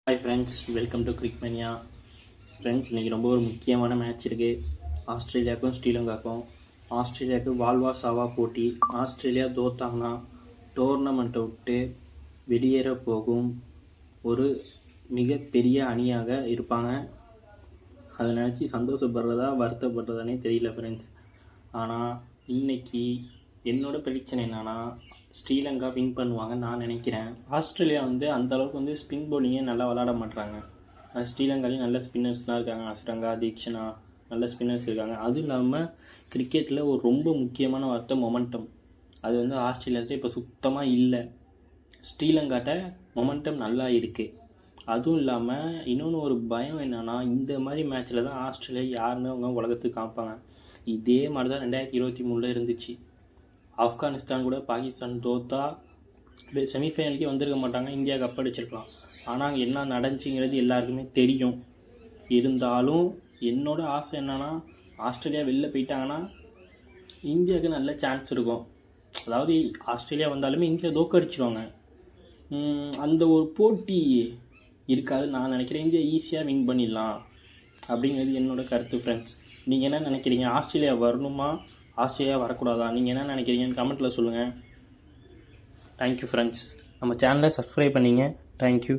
Hi friends, welcome to Cric Mania. Friends, இன்றைக்கி ரொம்ப ஒரு முக்கியமான மேட்ச் இருக்குது. ஆஸ்திரேலியாவுக்கும் ஸ்ரீலங்காவுக்கும். ஆஸ்திரேலியாவுக்கு வாழ்வா சாவா போட்டி. ஆஸ்திரேலியா தோத்தாங்கன்னா டோர்னமெண்ட்டை விட்டு வெளியேற போகும் ஒரு மிகப்பெரிய அணியாக இருப்பாங்க. அதை நினச்சி சந்தோஷப்படுறதா வருத்தப்படுறதானே தெரியல ஃப்ரெண்ட்ஸ். ஆனால் இன்றைக்கி என்னோடய ப்ரெடிக்ஷன் என்னென்னா, ஸ்ரீலங்கா வின் பண்ணுவாங்கன்னு நான் நினைக்கிறேன். ஆஸ்திரேலியா அந்தளவுக்கு ஸ்பின் பவுலிங்கே நல்லா விளாட மாட்டுறாங்க. ஸ்ரீலங்காலையும் நல்ல ஸ்பின்னர்ஸ்லாம் இருக்காங்க. அஸ்ரங்கா, தீக்ஷனா, நல்ல ஸ்பின்னர்ஸ் இருக்காங்க. அதுவும் இல்லாமல் கிரிக்கெட்டில் ஒரு ரொம்ப முக்கியமான வார்த்தை மொமெண்டம். அது ஆஸ்திரேலியாவுக்கு இப்போ சுத்தமாக இல்லை. ஸ்ரீலங்காட்ட மொமெண்டம் நல்லா இருக்குது. அதுவும் இல்லாமல் இன்னொன்று ஒரு பயம் என்னென்னா, இந்த மாதிரி மேட்ச்சில் தான் ஆஸ்திரேலியா யாருன்னு அவங்க உலகத்துக்கு காமிப்பாங்க. இதே மாதிரி தான் 2023 இருந்துச்சு. ஆப்கானிஸ்தான் கூட பாகிஸ்தான் தோத்தா செமிஃபைனலுக்கே வந்திருக்க மாட்டாங்க. இந்தியா கப் அடிச்சிருக்கலாம். ஆனால் அங்கே என்ன நடந்துச்சுங்கிறது எல்லாருக்குமே தெரியும். இருந்தாலும் என்னோடய ஆசை என்னென்னா, ஆஸ்திரேலியா வெளில போயிட்டாங்கன்னா இந்தியாவுக்கு நல்ல சான்ஸ் இருக்கும். அதாவது ஆஸ்திரேலியா வந்தாலுமே இந்தியா தோக்கடிச்சிடுவாங்க. அந்த ஒரு போட்டி இருக்காதுன்னு நான் நினைக்கிறேன். இந்தியா ஈஸியாக வின் பண்ணிடலாம் அப்படிங்கிறது என்னோடய கருத்து ஃப்ரெண்ட்ஸ். நீங்கள் என்ன நினைக்கிறீங்க? ஆஸ்திரேலியா வரணுமா, ஆஸ்திரேலியா வரக்கூடாதா? நீங்கள் என்ன நினைக்கிறீங்கன்னு கமெண்ட்டில் சொல்லுங்கள். Thank you friends. நம்ம சேனலை சப்ஸ்கிரைப் பண்ணிங்க. தேங்க்யூ.